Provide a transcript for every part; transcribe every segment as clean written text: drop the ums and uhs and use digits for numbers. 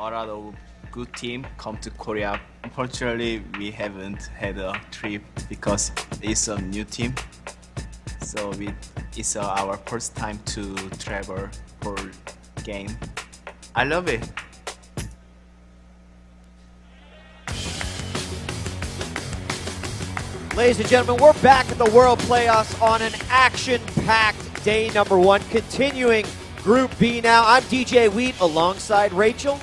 a lot of good team come to Korea. Unfortunately, we haven't had a trip because it's a new team. So it's our first time to travel for game. I love it. Ladies and gentlemen, we're back at the World Playoffs on an action-packed day number 1, continuing Group B now. I'm DJ Wheat alongside Rachel.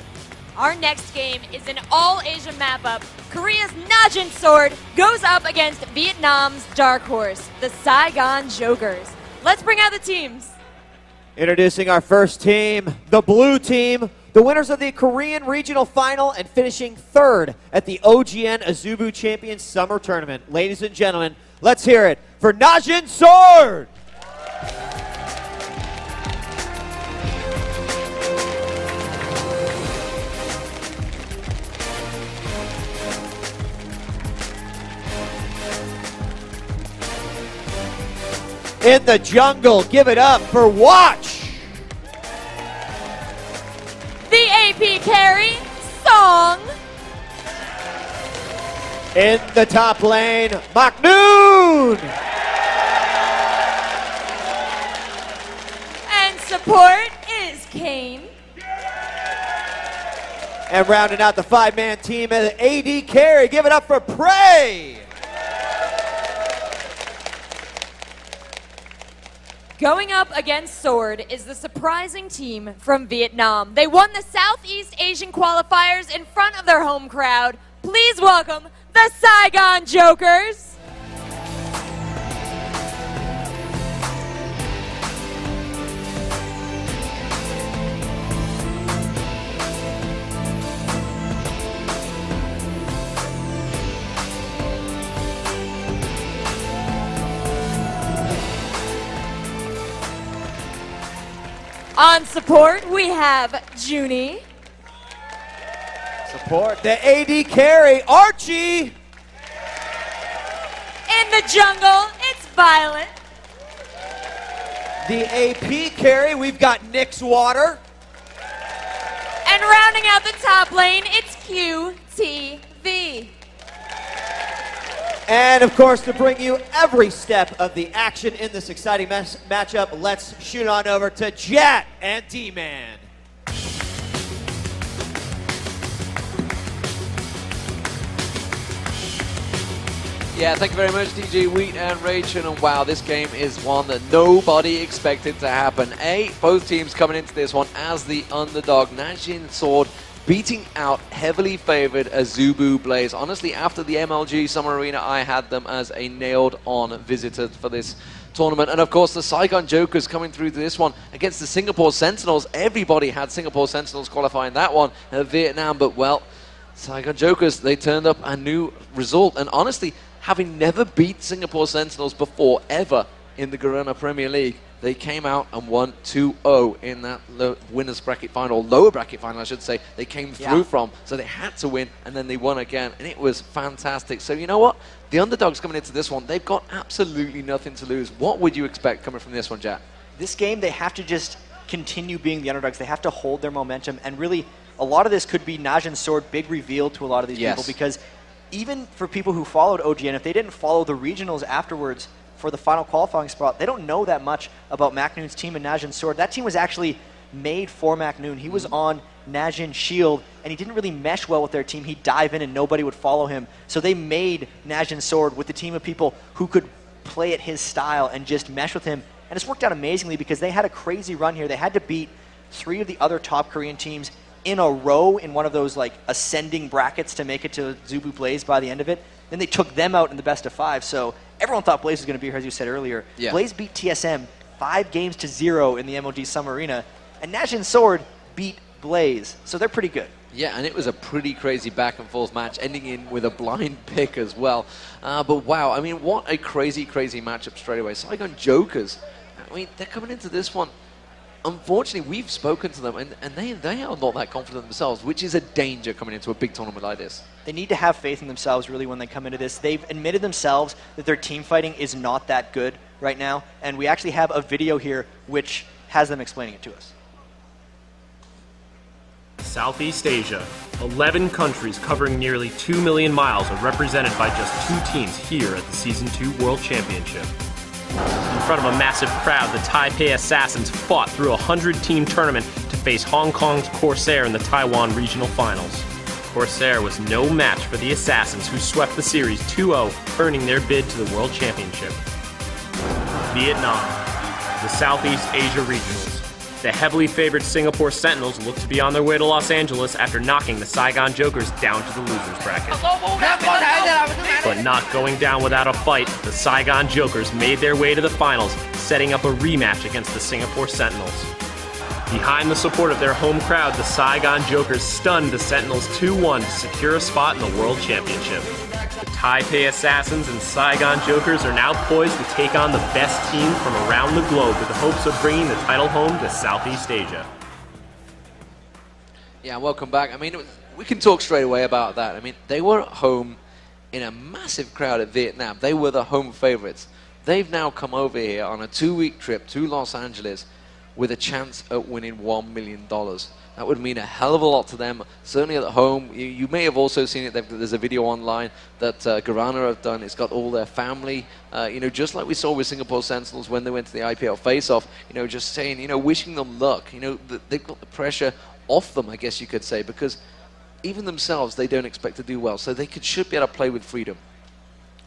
Our next game is an all-Asia map-up. Korea's Najin Sword goes up against Vietnam's Dark Horse, the Saigon Jokers. Let's bring out the teams. Introducing our first team, the blue team, the winners of the Korean Regional Final and finishing 3rd at the OGN Azubu Champions Summer Tournament. Ladies and gentlemen, let's hear it for Najin Sword! In the jungle, give it up for Watch! The AP carry, Song. In the top lane, Maknoon! And support is Kane. And rounding out the 5-man team at AD carry, give it up for Prey! Going up against Sword is the surprising team from Vietnam. They won the Southeast Asian qualifiers in front of their home crowd. Please welcome the Saigon Jokers. On support, we have Junie. Support the AD carry, Archie! In the jungle, it's Violet. The AP carry, we've got Nyx Water. And rounding out the top lane, it's QTV. And of course, to bring you every step of the action in this exciting matchup, let's shoot on over to Jet and D-Man. Yeah, thank you very much, DJ Wheat and Rachel. And wow, this game is one that nobody expected to happen. Both teams coming into this one as the underdog. Najin Sword beating out heavily favored Azubu Blaze. Honestly, after the MLG Summer Arena, I had them as a nailed-on visitor for this tournament. And of course, the Saigon Jokers coming through to this one against the Singapore Sentinels. Everybody had Singapore Sentinels qualifying that one at Vietnam, but well, Saigon Jokers, they turned up a new result. And honestly, having never beat Singapore Sentinels before, ever, in the Garena Premier League, they came out and won 2-0 in that winners bracket final, lower bracket final, I should say, they came through from. So they had to win, and then they won again, and it was fantastic. So you know what? The underdogs coming into this one, they've got absolutely nothing to lose. What would you expect coming from this one, Jack? This game, they have to just continue being the underdogs. They have to hold their momentum, and really, a lot of this could be Najin Sword, big reveal to a lot of these people, because even for people who followed OGN, if they didn't follow the regionals afterwards, for the final qualifying spot, they don't know that much about Maknoon's team and Najin Sword. That team was actually made for Maknoon. He was on Najin Shield, and he didn't really mesh well with their team. He'd dive in and nobody would follow him. So they made Najin Sword with a team of people who could play at his style and just mesh with him. And it's worked out amazingly because they had a crazy run here. They had to beat 3 of the other top Korean teams in a row in one of those like ascending brackets to make it to Azubu Blaze by the end of it. Then they took them out in the best of 5. So everyone thought Blaze was going to be here, as you said earlier. Yeah. Blaze beat TSM 5-0 in the MLG Summer Arena, and Najin Sword beat Blaze. So they're pretty good. Yeah, and it was a pretty crazy back-and-forth match, ending in with a blind pick as well. But wow, I mean, what a crazy, crazy matchup straight away. Saigon Jokers, I mean, they're coming into this one. Unfortunately, we've spoken to them, and they are not that confident themselves, which is a danger coming into a big tournament like this. They need to have faith in themselves, really, when they come into this. They've admitted themselves that their team fighting is not that good right now, and we actually have a video here which has them explaining it to us. Southeast Asia. 11 countries covering nearly 2 million miles are represented by just 2 teams here at the Season 2 World Championship. In front of a massive crowd, the Taipei Assassins fought through a 100-team tournament to face Hong Kong's Corsair in the Taiwan Regional Finals. Corsair was no match for the Assassins, who swept the series 2-0, earning their bid to the World Championship. Vietnam, the Southeast Asia Regionals. The heavily favored Singapore Sentinels look to be on their way to Los Angeles after knocking the Saigon Jokers down to the losers bracket. But not going down without a fight, the Saigon Jokers made their way to the finals, setting up a rematch against the Singapore Sentinels. Behind the support of their home crowd, the Saigon Jokers stunned the Sentinels 2-1 to secure a spot in the World Championship. The Taipei Assassins and Saigon Jokers are now poised to take on the best team from around the globe with the hopes of bringing the title home to Southeast Asia. Yeah, welcome back. I mean, we can talk straight away about that. I mean, they were at home in a massive crowd at Vietnam. They were the home favorites. They've now come over here on a 2-week trip to Los Angeles with a chance at winning $1 million. That would mean a hell of a lot to them, certainly at home. You may have also seen it. There's a video online that Garana have done. It's got all their family, just like we saw with Singapore Sentinels when they went to the IPL face-off, just saying, wishing them luck. They've got the pressure off them, I guess you could say, because even themselves, they don't expect to do well. So they should be able to play with freedom.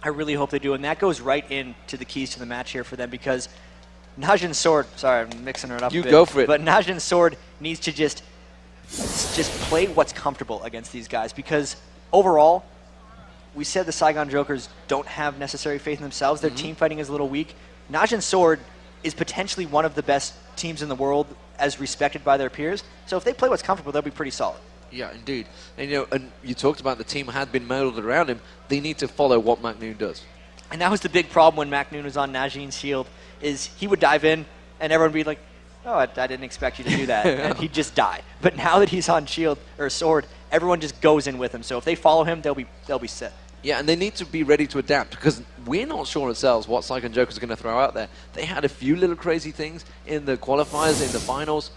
I really hope they do, and that goes right into the keys to the match here for them, because Najin Sword, sorry, I'm mixing it up a bit. You go for it. But Najin Sword needs to just play what's comfortable against these guys, because overall, we said the Saigon Jokers don't have necessary faith in themselves. Their team fighting is a little weak. Najin Sword is potentially one of the best teams in the world as respected by their peers. So if they play what's comfortable, they'll be pretty solid. Yeah, indeed. And, and you talked about the team had been modeled around him. They need to follow what McNoon does. And that was the big problem when McNoon was on Najin's shield, is he would dive in and everyone would be like, oh, I didn't expect you to do that. And he'd just die. But now that he's on shield or sword, everyone just goes in with him. So if they follow him, they'll be set. Yeah, and they need to be ready to adapt, because we're not sure ourselves what Saigon Jokers are going to throw out there. They had a few little crazy things in the qualifiers, in the finals.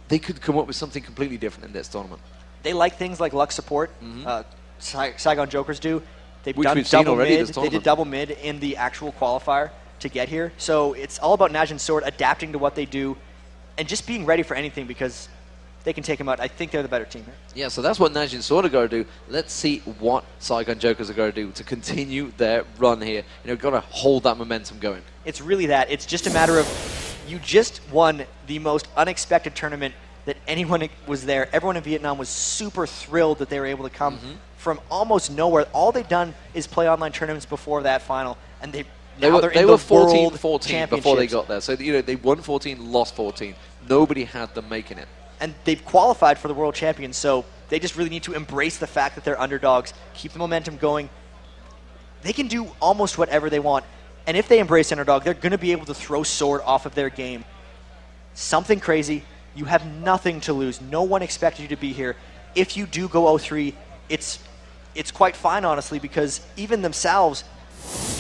They could come up with something completely different in this tournament. They like things like luck support. Saigon Jokers do. They've Which done we've seen double already mid. this They tournament. did double mid in the actual qualifier to get here. So it's all about Najin Sword adapting to what they do and just being ready for anything, because they can take him out. I think they're the better team here. Yeah, so that's what Najin Sword are going to do. Let's see what Saigon Jokers are going to do to continue their run here. Got to hold that momentum going. It's really that. It's just a matter of, you just won the most unexpected tournament that anyone was there. Everyone in Vietnam was super thrilled that they were able to come from almost nowhere. All they've done is play online tournaments before that final, and they were 14-14 before they got there. So they won 14, lost 14. Nobody had them making it. And they've qualified for the World Champions, so they just really need to embrace the fact that they're underdogs, keep the momentum going. They can do almost whatever they want. And if they embrace underdog, they're going to be able to throw Sword off of their game. Something crazy. You have nothing to lose. No one expected you to be here. If you do go 0-3, it's quite fine, honestly, because even themselves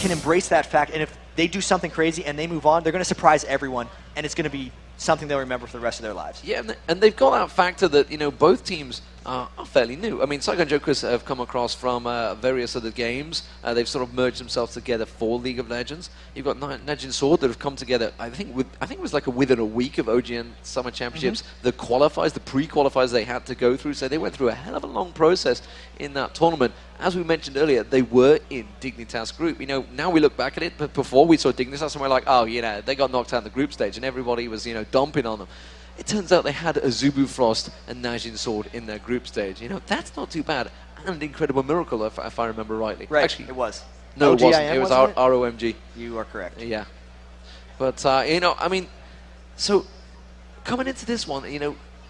can embrace that fact. And if they do something crazy and they move on, they're going to surprise everyone, and it's going to be something they'll remember for the rest of their lives. Yeah, and they've got that factor that, both teams are fairly new. I mean, Saigon Jokers have come across from various other games. They've sort of merged themselves together for League of Legends. You've got Najin Sword that have come together, I think it was like within a week of OGN Summer Championships. The pre-qualifiers they had to go through, so they went through a hell of a long process in that tournament. As we mentioned earlier, they were in Dignitas group. Now we look back at it, but before we saw Dignitas and we're like, oh, they got knocked out in the group stage and everybody was, dumping on them. It turns out they had Azubu Frost and Najin Sword in their group stage. That's not too bad. And Incredible Miracle, if I remember rightly. Right, actually, it was. No, it wasn't. It was wasn't it? ROMG. You are correct. Yeah. But, I mean, so coming into this one,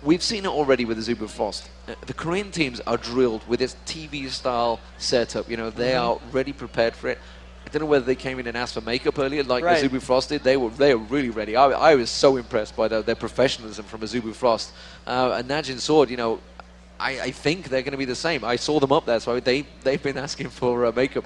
we've seen it already with Azubu Frost. The Korean teams are drilled with this TV-style setup. They are ready, prepared for it. I don't know whether they came in and asked for makeup earlier, like Azubu Frost did. They were really ready. I was so impressed by their professionalism from Azubu Frost. And Najin Sword, I think they're going to be the same. I saw them up there, so they've been asking for makeup.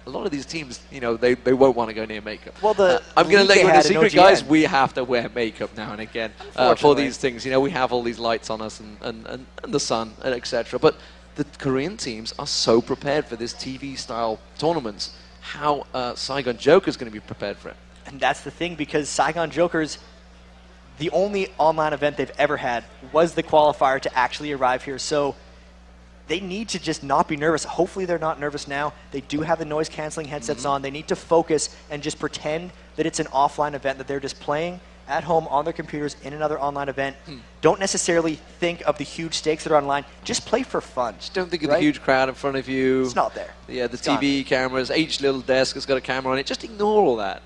a lot of these teams, you know, they won't want to go near makeup. Well, I'm going to let you in a secret, OGN. guys. We have to wear makeup now and again for these things. You know, we have all these lights on us and the sun, etc. But the Korean teams are so prepared for this TV-style tournaments. How Saigon Joker is going to be prepared for it. And that's the thing, because Saigon Jokers, the only online event they've ever had was the qualifier to actually arrive here. So they need to just not be nervous. Hopefully they're not nervous now. They do have the noise-canceling headsets on. They need to focus and just pretend that it's an offline event, that they're just playing at home on their computers in another online event. Don't necessarily think of the huge stakes that are online. Just play for fun. Just don't think of the huge crowd in front of you. It's not there. Yeah, the TV cameras, each little desk has got a camera on it. Just ignore all that.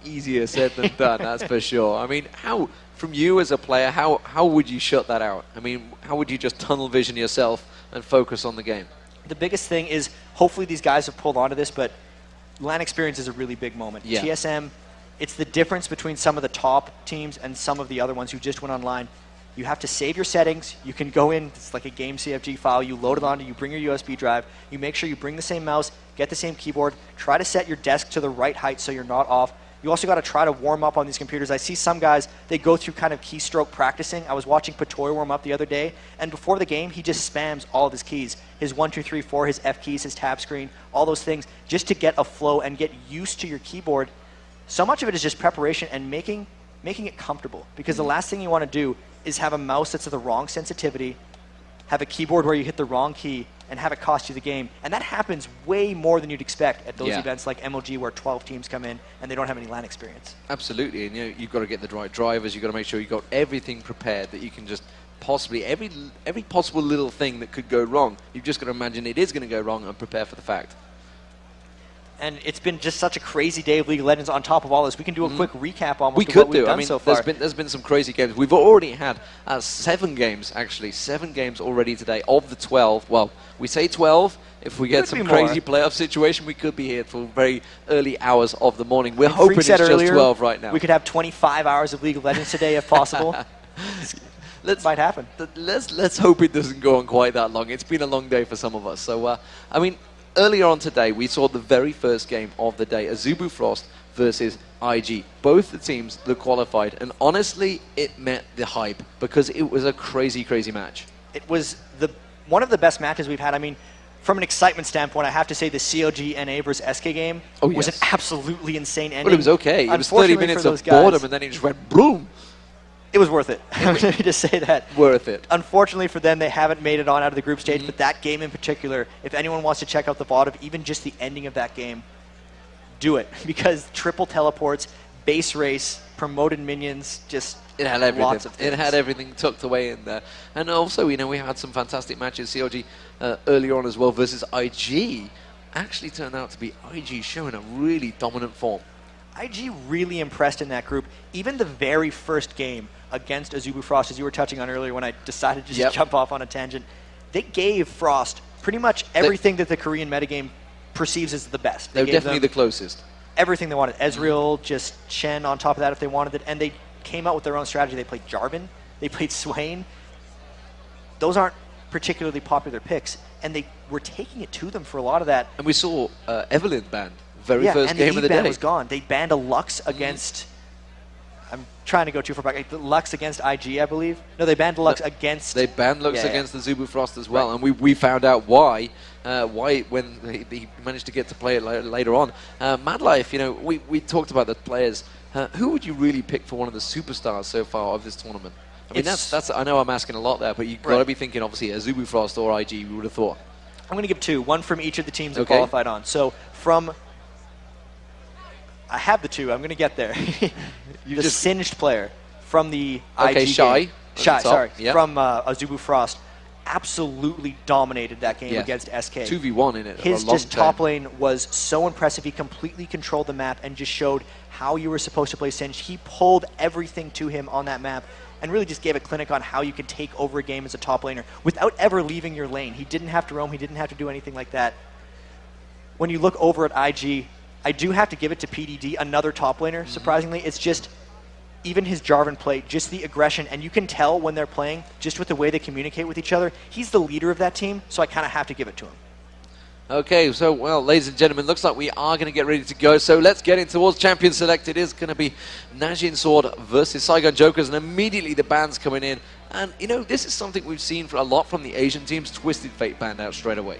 Easier said than done, that's for sure. I mean, how, from you as a player, how would you shut that out? I mean, how would you just tunnel vision yourself and focus on the game? The biggest thing is, hopefully these guys have pulled onto this, but LAN experience is a really big moment. Yeah. TSM, it's the difference between some of the top teams and some of the other ones who just went online. You have to save your settings. You can go in, it's like a game CFG file. You load it onto, you bring your USB drive. You make sure you bring the same mouse, get the same keyboard. Try to set your desk to the right height so you're not off. You also got to try to warm up on these computers. I see some guys, they go through kind of keystroke practicing. I was watching Patoy warm up the other day, and before the game, he just spams all of his keys. His 1, 2, 3, 4, his F keys, his tab screen, all those things, just to get a flow and get used to your keyboard. So much of it is just preparation and making it comfortable, because the last thing you want to do is have a mouse that's at the wrong sensitivity, have a keyboard where you hit the wrong key, and have it cost you the game. And that happens way more than you'd expect at those events like MLG, where 12 teams come in and they don't have any LAN experience. Absolutely, and you've got to get the right drivers. You've got to make sure you've got everything prepared that you can just possibly, every possible little thing that could go wrong, you've just got to imagine it is going to go wrong and prepare for the fact. And it's been just such a crazy day of League of Legends. On top of all this, we can do a quick recap almost of what we've done so far. There's been some crazy games. We've already had 7 games, actually. 7 games already today of the 12. Well, we say 12. If we get some crazy playoff situation, we could be here till very early hours of the morning. We're hoping it's just 12 right now. We could have 25 hours of League of Legends today if possible. Might happen. Let's hope it doesn't go on quite that long. It's been a long day for some of us. So, I mean, earlier on today, we saw the very first game of the day, Azubu Frost versus IG. Both the teams that qualified, and honestly, it met the hype because it was a crazy, crazy match. It was one of the best matches we've had. I mean, from an excitement standpoint, I have to say the CLG NA versus SK game was an absolutely insane ending. But it was okay. It was 30 minutes of boredom, and then it just went boom. It was worth it. Let me just say that. Worth it. Unfortunately for them, they haven't made it on out of the group stage, but that game in particular, if anyone wants to check out the VOD of even just the ending of that game, do it. Because triple teleports, base race, promoted minions, just it had everything. Lots of things. It had everything tucked away in there. And also, you know, we had some fantastic matches. CLG earlier on as well versus IG. Actually turned out to be IG showing a really dominant form. IG really impressed in that group. Even the very first game against Azubu Frost, as you were touching on earlier when I decided to just jump off on a tangent, they gave Frost pretty much everything that the Korean metagame perceives as the best. They're definitely the closest. Everything they wanted. Ezreal, just Chen on top of that if they wanted it. And they came out with their own strategy. They played Jarvan. They played Swain. Those aren't particularly popular picks. And they were taking it to them for a lot of that. And we saw Evelyn banned. Very first game of the day. And the E-ban was gone. They banned a Lux against... I'm trying to go too far back. Lux against IG, I believe. No, they banned Lux against... They banned Lux against the Azubu Frost as well. Right. And we found out why when he managed to get to play it later on. Madlife, you know, we talked about the players. Who would you really pick for one of the superstars so far of this tournament? I mean, that's I know I'm asking a lot there, but you've got to be thinking, obviously, Azubu Frost or IG, we would have thought. I'm going to give 2. One from each of the teams that qualified on. So from... I have the 2. I'm going to get there. The Singed player from the IG Shy. Game. Shy, sorry. Yep. From Azubu Frost. Absolutely dominated that game against SK. 2v1 in it. His just top lane was so impressive. He completely controlled the map and just showed how you were supposed to play Singed. He pulled everything to him on that map and really just gave a clinic on how you could take over a game as a top laner without ever leaving your lane. He didn't have to roam. He didn't have to do anything like that. When you look over at IG, I do have to give it to PDD, another top laner, surprisingly. It's just, even his Jarvan play, just the aggression, and you can tell when they're playing, just with the way they communicate with each other. He's the leader of that team, so I kind of have to give it to him. Okay, so, well, ladies and gentlemen, looks like we are going to get ready to go. So let's get in towards Champion Select. It is going to be Najin Sword versus Saigon Jokers, and immediately the ban's coming in. And, you know, this is something we've seen for a lot from the Asian teams. Twisted Fate banned out straight away.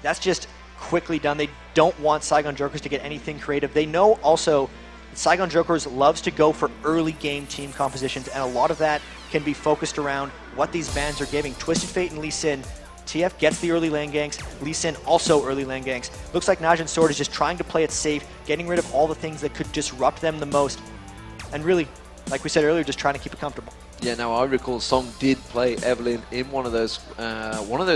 That's just quickly done. They don't want Saigon Jokers to get anything creative. They know also that Saigon Jokers loves to go for early game team compositions, and a lot of that can be focused around what these bans are giving. Twisted Fate and Lee Sin, TF gets the early lane ganks, Lee Sin also early lane ganks. Looks like Najin Sword is just trying to play it safe, getting rid of all the things that could disrupt them the most, and really, like we said earlier, just trying to keep it comfortable. Yeah, now I recall Song did play Evelynn in one of those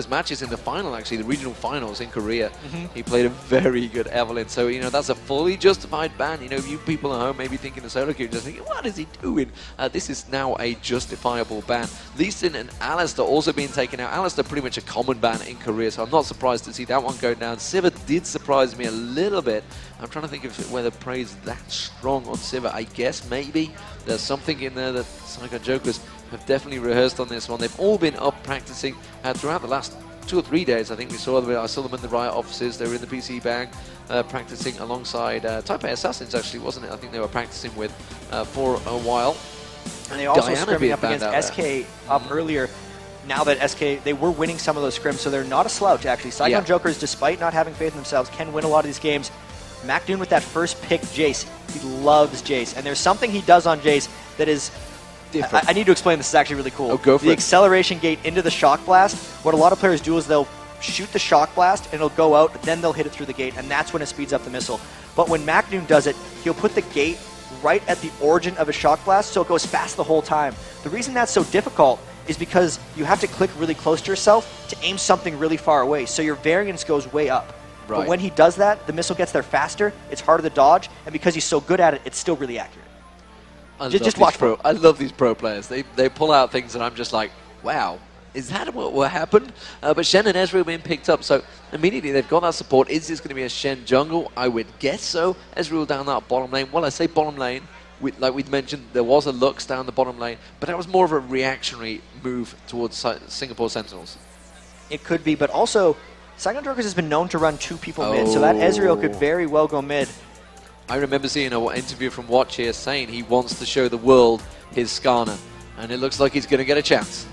matches in the final, actually, the regional finals in Korea. He played a very good Evelynn, so, you know, that's a fully justified ban. You know, you people at home may be thinking of solo queue, just thinking, what is he doing? This is now a justifiable ban. Lee Sin and Alistar also being taken out. Alistar pretty much a common ban in Korea, so I'm not surprised to see that one go down. Sivir did surprise me a little bit. I'm trying to think of whether Prey's that strong on Sivir. I guess maybe there's something in there that Saigon Jokers have definitely rehearsed on this one. They've all been up practicing throughout the last 2 or 3 days. I think we saw them. I saw them in the Riot offices. They were in the PC Bang practicing alongside Taipei Assassins, actually, wasn't it? I think they were practicing with for a while. And they also scrimming up against SK up earlier. Now that SK, they were winning some of those scrims, so they're not a slouch, actually. Saigon Jokers, despite not having faith in themselves, can win a lot of these games. MacDoon with that first pick, Jace. He loves Jace. And there's something he does on Jace that is... I need to explain this. Is actually really cool. Oh, go for the it. Acceleration gate into the Shock Blast. What a lot of players do is they'll shoot the Shock Blast and it'll go out, then they'll hit it through the gate, and that's when it speeds up the missile. But when MacDoon does it, he'll put the gate right at the origin of a Shock Blast, so it goes fast the whole time. The reason that's so difficult is because you have to click really close to yourself to aim something really far away, so your variance goes way up. Right. But when he does that, the missile gets there faster, it's harder to dodge, and because he's so good at it, it's still really accurate. Just watch pro. I love these pro players. They pull out things and I'm just like, wow, is that what happened? But Shen and Ezreal being picked up, so immediately they've got that support. Is this going to be a Shen jungle? I would guess so. Ezreal down that bottom lane. Well, I say bottom lane. Like we'd mentioned, there was a Lux down the bottom lane, but that was more of a reactionary move towards Singapore Sentinels. It could be, but also, Saigon Jokers has been known to run 2 people mid, so that Ezreal could very well go mid. I remember seeing an interview from Watch here saying he wants to show the world his Skarner, and it looks like he's going to get a chance.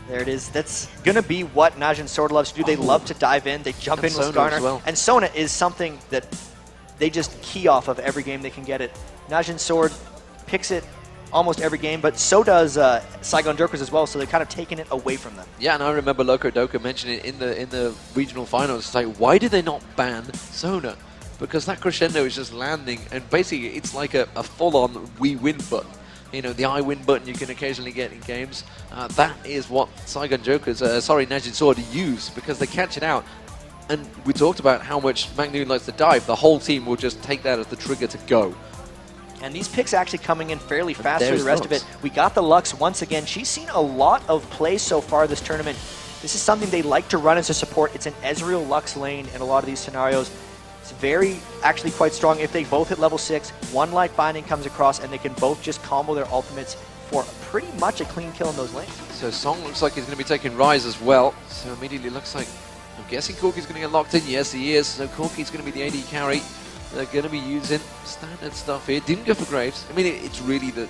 There it is. That's going to be what Najin Sword loves to do. They love to dive in. They jump in with Sona Skarner. as well. And Sona is something that they just key off of every game they can get it. Najin Sword picks it almost every game, but so does Saigon Jokers as well, so they're kind of taking it away from them. Yeah, and I remember Loco Doka mentioning it in the regional finals. It's like, why did they not ban Sona? Because that crescendo is just landing, and basically it's like a full-on we win button. You know, the I win button you can occasionally get in games. That is what Saigon Jokers, Najin Sword use, because they catch it out. And we talked about how much MacDoon likes to dive. The whole team will just take that as the trigger to go. And these picks actually coming in fairly fast through the rest of it. We got the Lux once again. She's seen a lot of play so far this tournament. This is something they like to run as a support. It's an Ezreal Lux lane in a lot of these scenarios. It's actually quite strong. If they both hit level 6, one Light Binding comes across, and they can both just combo their ultimates for pretty much a clean kill in those lanes. So Song looks like he's going to be taking Rise as well. So immediately looks like, I'm guessing Corki's going to get locked in. Yes, he is. So Corki's going to be the AD carry. They're going to be using standard stuff here. Didn't go for Graves. I mean, it's really the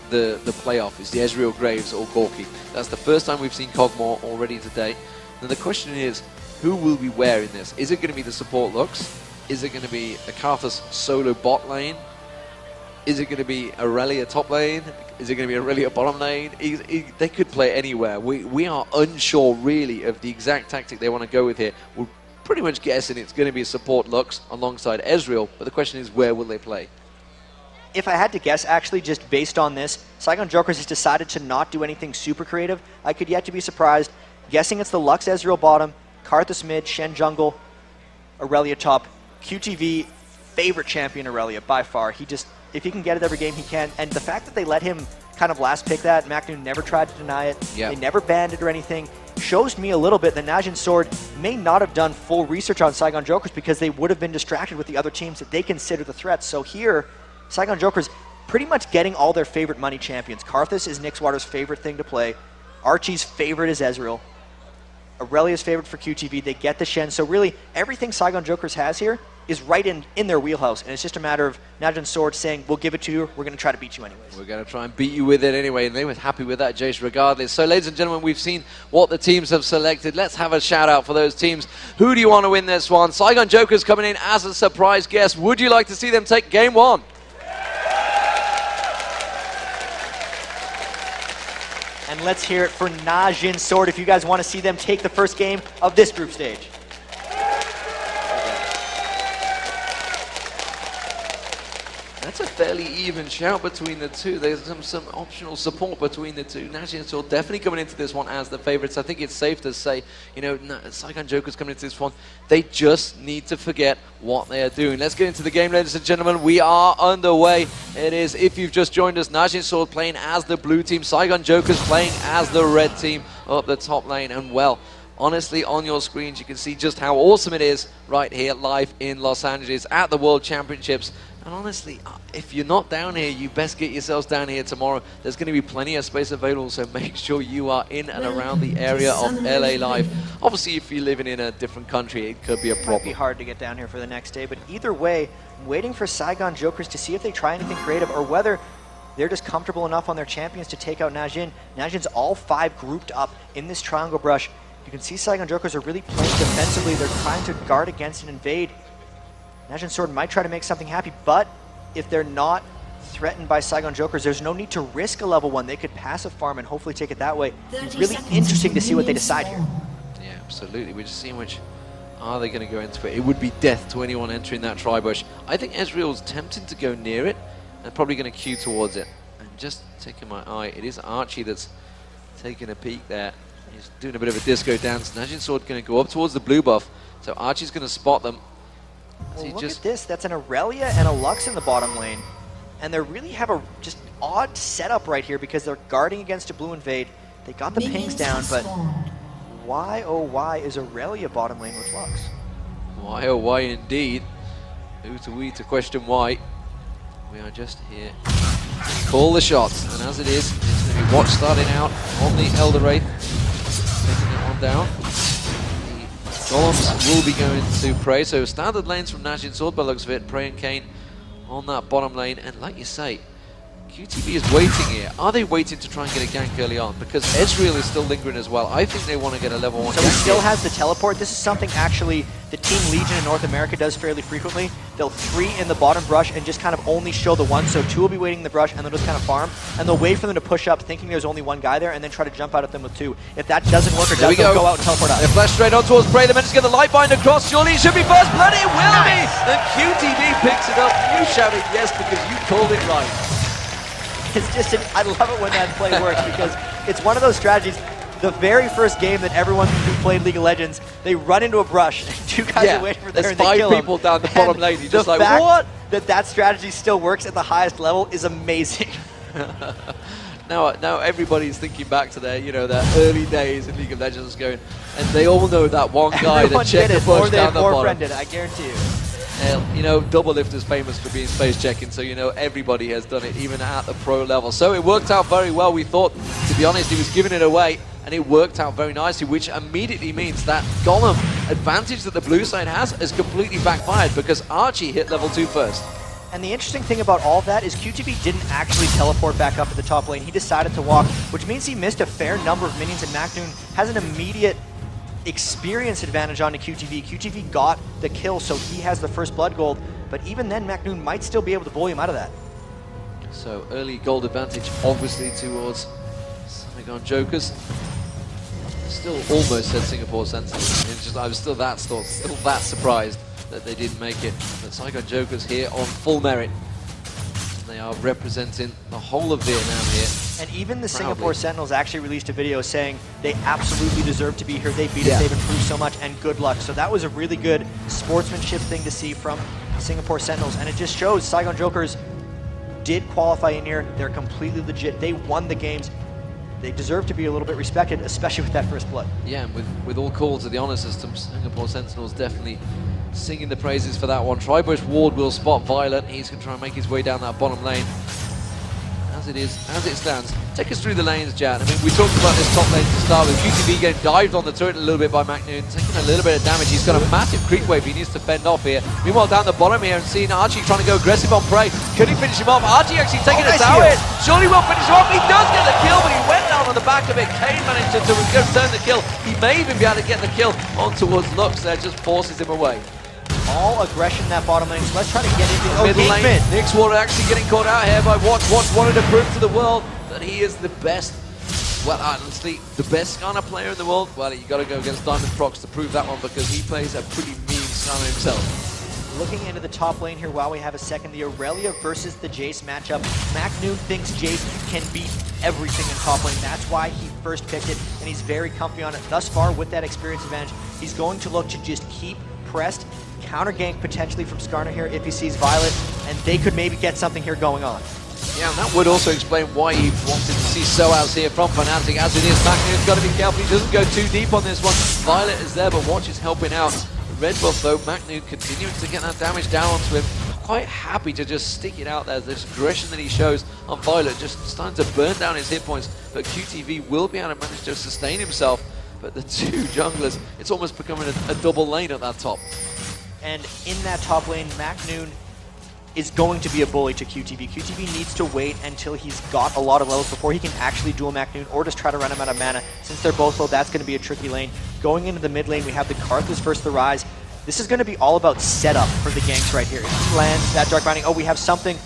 playoff. It's the Ezreal, Graves, or Corki. That's the first time we've seen Kog'Maw already today. Now the question is, who will be where in this? Is it going to be the support Lux? Is it going to be a Karthus solo bot lane? Is it going to be Aurelia top lane? Is it going to be Aurelia bottom lane? They could play anywhere. We are unsure really of the exact tactic they want to go with here. We're pretty much guessing it's going to be a support Lux alongside Ezreal, but the question is, where will they play? If I had to guess, actually, just based on this, Saigon Jokers has decided to not do anything super creative. I could yet to be surprised. Guessing it's the Lux Ezreal bottom, Karthus mid, Shen jungle, Aurelia top. QTV, favorite champion Aurelia by far. If he can get it every game, he can. And the fact that they let him kind of last pick that, MacDoon never tried to deny it, they never banned it or anything, shows me a little bit that Najin Sword may not have done full research on Saigon Jokers because they would have been distracted with the other teams that they consider the threats. So here, Saigon Jokers pretty much getting all their favorite money champions. Karthus is Nixwater's favorite thing to play. Archie's favorite is Ezreal. Aurelia's favored for QTV. They get the Shen. So really, everything Saigon Jokers has here is right in their wheelhouse. And it's just a matter of Najin Sword saying, we'll give it to you. We're going to try to beat you anyways. We're going to try and beat you with it anyway. And they were happy with that, Jace, regardless. So, ladies and gentlemen, we've seen what the teams have selected. Let's have a shout-out for those teams. Who do you want to win this one? Saigon Jokers coming in as a surprise guest. Would you like to see them take Game 1? And let's hear it for Najin Sword if you guys want to see them take the first game of this group stage. That's a fairly even shout between the two. There's some optional support between the two. Najin Sword definitely coming into this one as the favorites. I think it's safe to say, you know, Saigon Jokers coming into this one, they just need to forget what they are doing. Let's get into the game, ladies and gentlemen. We are underway. It is, if you've just joined us, Najin Sword playing as the blue team, Saigon Jokers playing as the red team up the top lane. And well, honestly, on your screens, you can see just how awesome it is right here live in Los Angeles at the World Championships. And honestly, if you're not down here, you best get yourselves down here tomorrow. There's going to be plenty of space available, so make sure you are in and around the area of LA Live. Obviously, if you're living in a different country, it could be a problem. It might be hard to get down here for the next day, but either way, I'm waiting for Saigon Jokers to see if they try anything creative or whether they're just comfortable enough on their champions to take out Najin. Najin's all 5 grouped up in this triangle brush. You can see Saigon Jokers are really playing defensively. They're trying to guard against and invade. Najin Sword might try to make something happy, but if they're not threatened by Saigon Jokers, there's no need to risk a level 1. They could passive farm and hopefully take it that way. It's really interesting to see what they decide here. Yeah, absolutely. We're just seeing which are they going to go into it. It would be death to anyone entering that tri-bush. I think Ezreal's tempted to go near it. They're probably going to queue towards it. And just taking my eye, it is Archie that's taking a peek there. He's doing a bit of a disco dance. Najin Sword going to go up towards the blue buff. So Archie's going to spot them. Well, look at this. That's an Aurelia and a Lux in the bottom lane. And they really have a just odd setup right here because they're guarding against a blue invade. They got the pings down, but why, oh why, is Aurelia bottom lane with Lux? Why, oh why indeed. Who to we to question why. We are just here to call the shots. And as it is, it's going to be Watch starting out on the Elder Wraith. Taking that one down. Golems will be going to Prey, so standard lanes from Najin Sword by looks of it. Prey and Kayn on that bottom lane, and like you say, QTV is waiting here. Are they waiting to try and get a gank early on? Because Ezreal is still lingering as well. I think they want to get a level 1 So he gank still here. has the teleport. This is something actually the Team Legion in North America does fairly frequently. They'll 3 in the bottom brush and just kind of only show the 1. So 2 will be waiting in the brush and they'll just kind of farm. And they'll wait for them to push up thinking there's only 1 guy there and then try to jump out at them with 2. If that doesn't work or does, they'll go out and teleport out. They flash straight on towards Prey. They managed to get the light bind across. Surely it should be first blood. It will be. And QTV picks it up. You shouted yes because you called it right. It's just, I love it when that play works because it's one of those strategies. The very first game that everyone who played League of Legends, they run into a brush, and 2 guys are waiting for there and they kill them. There's 5 people down the bottom lane. You're just like, what? That strategy still works at the highest level is amazing. Now everybody's thinking back to their, their early days in League of Legends going, and they all know that one guy that checked the push down the bottom. Did it, I guarantee you. Doublelift is famous for being space checking, so everybody has done it, even at the pro level. So it worked out very well. We thought, to be honest, he was giving it away, and it worked out very nicely, which immediately means that Golem advantage that the blue side has completely backfired because Archie hit level 2 first. And the interesting thing about all of that is QTV didn't actually teleport back up to the top lane. He decided to walk, which means he missed a fair number of minions, and Macnoon has an immediate experience advantage onto QTV. QTV got the kill, so he has the first blood gold, but even then Macnoon might still be able to bully him out of that. So early gold advantage obviously towards Saigon Jokers. Still almost said Singapore Sentinels. It's just I was still that surprised that they didn't make it. But Saigon Jokers here on full merit. And they are representing the whole of Vietnam here. And even the Singapore Sentinels actually released a video saying they absolutely deserve to be here. They beat us, they've improved so much, and good luck. So that was a really good sportsmanship thing to see from Singapore Sentinels. And it just shows Saigon Jokers did qualify in here. They're completely legit. They won the games. They deserve to be a little bit respected, especially with that first blood. Yeah, and with all calls to the honor system, Singapore Sentinels definitely singing the praises for that one. Tribush Ward will spot Violet. He's going to try and make his way down that bottom lane. as it is, as it stands. Take us through the lanes, Jan. I mean, we talked about this top lane to start with. QTV getting dived on the turret a little bit by McNoon, taking a little bit of damage. He's got a massive creep wave he needs to fend off here. Meanwhile, down the bottom here, and seeing Archie trying to go aggressive on Prey. Can he finish him off? Archie actually taking a tower hit. Surely will finish him off. He does get the kill, but he went down on the back of it. Kane managed to return the kill. He may even be able to get the kill on towards Lux there, just forces him away. All aggression in that bottom lane, so let's try to get into middle lane. Nixwater actually getting caught out here by Watch. Watch wanted to prove to the world that he is the best, well, honestly, the best Skarner player in the world. Well, you got to go against Diamond Prox to prove that one, because he plays a pretty mean Skarner himself. Looking into the top lane here while we have a second, the Aurelia versus the Jace matchup. McNoon thinks Jace can beat everything in top lane. That's why he first picked it, and he's very comfy on it. Thus far, with that experience advantage, he's going to look to just keep pressed, counter gank potentially from Skarner here if he sees Violet, and they could maybe get something here going on. Yeah, and that would also explain why he wanted to see Soaz here from Fnatic. As it is, McNoon's got to be careful. He doesn't go too deep on this one. Violet is there, but Watch is helping out. Red buff though, McNoon continuing to get that damage down onto him. Quite happy to just stick it out there. This aggression that he shows on Violet just starting to burn down his hit points, but QTV will be able to manage to sustain himself. But the two junglers, it's almost becoming a double lane at that top. And in that top lane, McNoon is going to be a bully to QTV. QTV needs to wait until he's got a lot of levels before he can actually duel McNoon, or just try to run him out of mana. Since they're both low, that's going to be a tricky lane. Going into the mid lane, we have the Karthus versus the Ryze. This is going to be all about setup for the ganks right here. If he lands that Dark Binding, oh, we have something.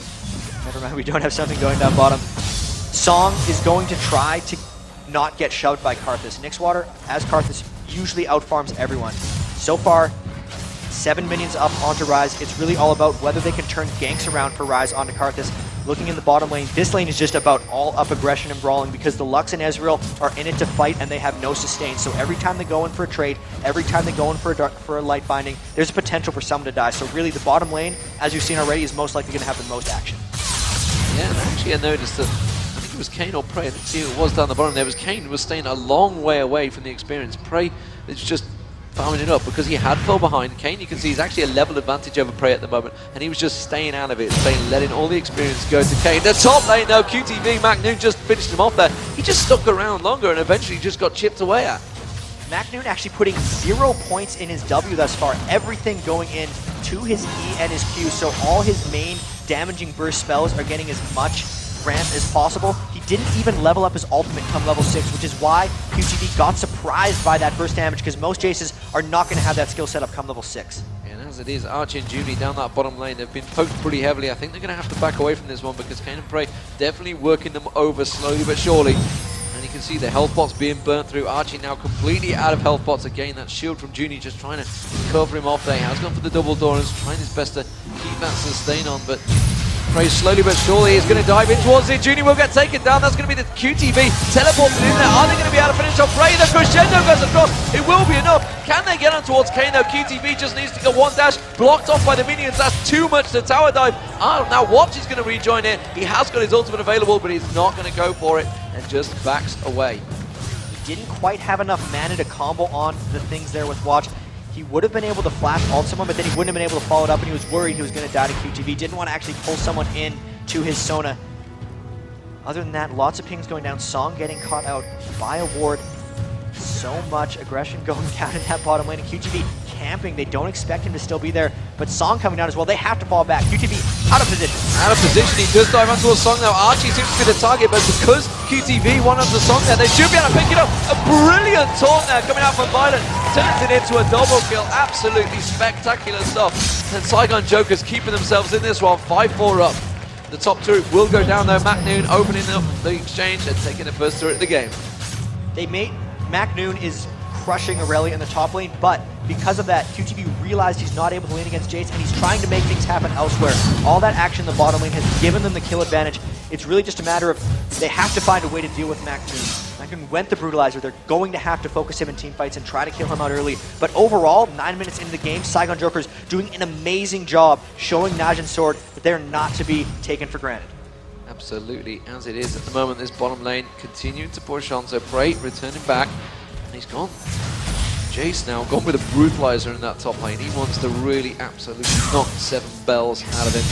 Never mind, we don't have something going down bottom. Song is going to try to not get shoved by Karthus. Nixwater, as Karthus, usually outfarms everyone. So far, 7 minions up onto Ryze. It's really all about whether they can turn ganks around for Ryze onto Karthus. Looking in the bottom lane, this lane is just about all up aggression and brawling, because the Lux and Ezreal are in it to fight, and they have no sustain. So every time they go in for a trade, every time they go in for a light binding, there's a potential for someone to die. So really, the bottom lane, as you've seen already, is most likely going to have the most action. Yeah, and actually I noticed that, I think it was Kane or Prey, I didn't see who it was down the bottom there. It was Kane who was staying a long way away from the experience. Prey is just farming it up because he had fell behind. Kane, you can see, he's actually a level advantage over Prey at the moment, and he was just staying out of it, letting all the experience go to Kane. The top lane though, QTV, McNoon just finished him off there. He just stuck around longer and eventually just got chipped away at. McNoon actually putting 0 points in his W thus far. Everything going in to his E and his Q, so all his main damaging burst spells are getting as much ramp as possible. He didn't even level up his ultimate come level 6, which is why QTV got surprised by that burst damage, because most Jaces are not going to have that skill set up come level 6. And as it is, Archie and Judy down that bottom lane, they've been poked pretty heavily. I think they're going to have to back away from this one, because Kane and Prey definitely working them over slowly but surely. And you can see the health pots being burnt through. Archie now completely out of health pots. Again, that shield from Junie just trying to cover him off there. He has gone for the double door and is trying his best to keep that sustain on, but Prey slowly but surely is going to dive in towards it. Junie will get taken down. That's going to be the QTV teleported in there. Are they going to be able to finish off Prey? The crescendo goes across. It will be enough. Can they get on towards Kane though? QTV just needs to go one dash. Blocked off by the minions. That's too much to tower dive. Oh, now Watch is going to rejoin in. He has got his ultimate available, but he's not going to go for it and just backs away. He didn't quite have enough mana to combo on the things there with Watch. He would have been able to flash ult someone, but then he wouldn't have been able to follow it up, and he was worried he was going to die to QTV. Didn't want to actually pull someone in to his Sona. Other than that, lots of pings going down. Song getting caught out by a ward. So much aggression going down in that bottom lane, and QTV camping. They don't expect him to still be there, but Song coming down as well. They have to fall back. QTV out of position. Out of position. He does dive onto a Song now. Archie seems to be the target, but because QTV won onto the Song there, they should be able to pick it up. A brilliant taunt there coming out from Violet. Turns it into a double kill. Absolutely spectacular stuff. And Saigon Jokers keeping themselves in this one, 5-4 up. The top turret will go down though. McNoon opening up the exchange and taking the first turret of the game. McNoon is crushing Aurelia in the top lane, but because of that, QTV realized he's not able to lane against Jace, and he's trying to make things happen elsewhere. All that action in the bottom lane has given them the kill advantage. It's really just a matter of they have to find a way to deal with McNoon. McNoon went the Brutalizer. They're going to have to focus him in team fights and try to kill him out early. But overall, 9 minutes into the game, Saigon Jokers doing an amazing job showing Najin Sword that they're not to be taken for granted. Absolutely, as it is at the moment, this bottom lane continuing to push on. So Prey returning back, and he's gone. Jace now gone with a Brutalizer in that top lane. He wants to really absolutely knock 7 bells out of him.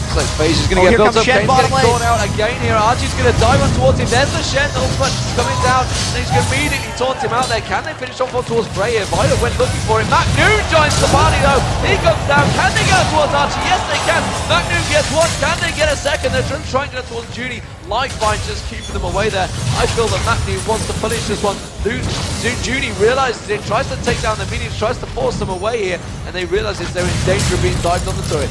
Looks like Phage is going to get built up. Shen Kane's getting caught out again here. Archie's going to dive on towards him. There's the Shen ultimate coming down. And he's going to immediately taunt him out there. Can they finish off towards Bray here? Violet went looking for him. McNoon joins the party though. He comes down. Can they go towards Archie? Yes, they can. McNoon gets one. Can they get a second? They're trying to go towards Junie. Lifeline just keeping them away there. I feel that McNoon wants to punish this one. Junie realizes it, tries to take down the minions, tries to force them away here, and they realize they're in danger of being dived on the turret.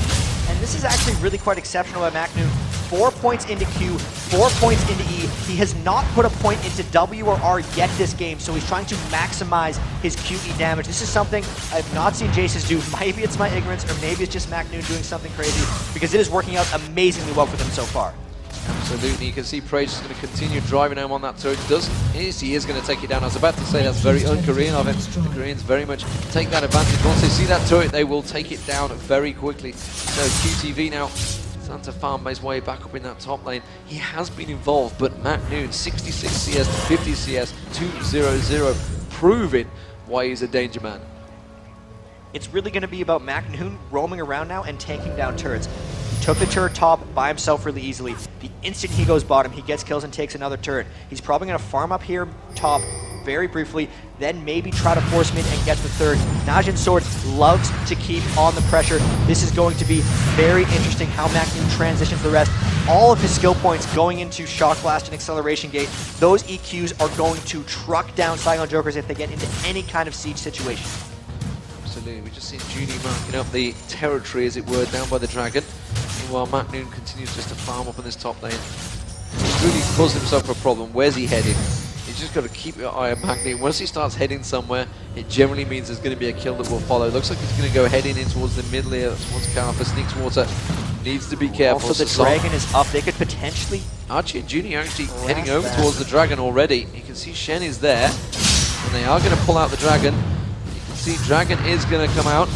And this is actually really quite exceptional by McNoon. 4 points into Q, 4 points into E. He has not put a point into W or R yet this game, so he's trying to maximize his QE damage. This is something I've not seen Jace's do. Maybe it's my ignorance, or maybe it's just McNoon doing something crazy, because it is working out amazingly well for them so far. Absolutely, you can see Prage is going to continue driving home on that turret. He is going to take it down. I was about to say that's very un-Korean of him. The Koreans very much take that advantage. Once they see that turret, they will take it down very quickly. So QTV now starting to farm his way back up in that top lane. He has been involved, but McNoon, 66 CS to 50 CS, 2-0-0, proving why he's a danger man. It's really going to be about McNoon roaming around now and taking down turrets. Took the turret top by himself really easily. The instant he goes bottom, he gets kills and takes another turret. He's probably going to farm up here top very briefly, then maybe try to force mid and get the third. Najin Sword loves to keep on the pressure. This is going to be very interesting how McNoon transitions the rest. All of his skill points going into Shock Blast and Acceleration Gate. Those EQs are going to truck down Saigon Jokers if they get into any kind of siege situation. Absolutely, we just seen Junie marking up the territory, as it were, down by the dragon. Meanwhile, McNoon continues just to farm up on this top lane. He's really caused himself a problem. Where's he heading? He's just got to keep your eye on McNoon. Once he starts heading somewhere, it generally means there's going to be a kill that will follow. Looks like he's going to go heading in towards the middle here, towards Karthus. Sneaks Water needs to be careful. Also, the dragon is up. They could potentially... Archie and Junie are actually heading over towards the dragon already. You can see Shen is there, and they are going to pull out the dragon. You can see Dragon is going to come out,